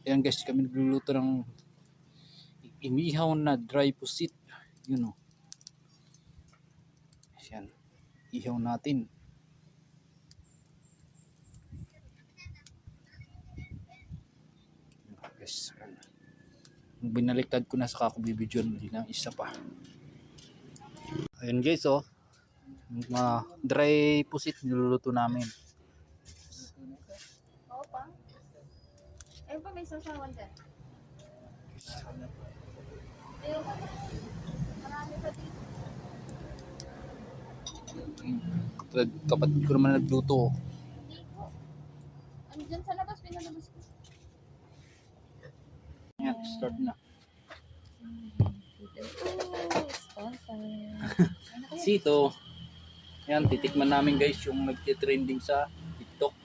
Ayan guys, kami nagluluto ng inihaw na dry pusit. Yun o. Ayan. Ihaw natin. Guys, binaliktad ko na sa kakubibidyon. Hindi na isa pa. Ayan guys oh. Mga dry pusit niluluto namin. Oo pa. Ayun pa, may sasawan dyan. Ayun pa. Marami pa dito. Kapatid ko naman nagluto. Hindi ko. Ano dyan sa labas, pinalabas ko. Ayan, start na. Sponsor. Sito. Ayan, titikman namin guys yung nagtitrending sa TikTok.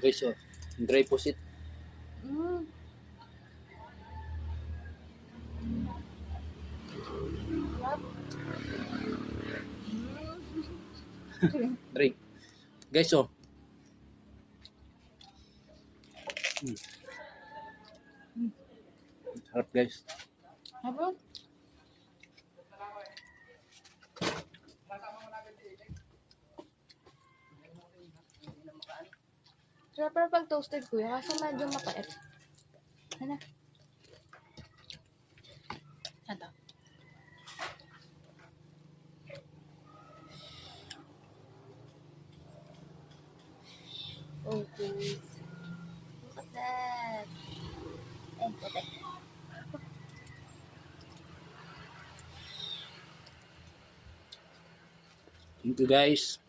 Guys oh, dry pusit. Drink. Guys oh. Harap guys. Habang? Sarap na pag toasted kuya, kaso medyo mapait. Ano? Ito. Focus. Look at that. Eh, puti. Thank you guys.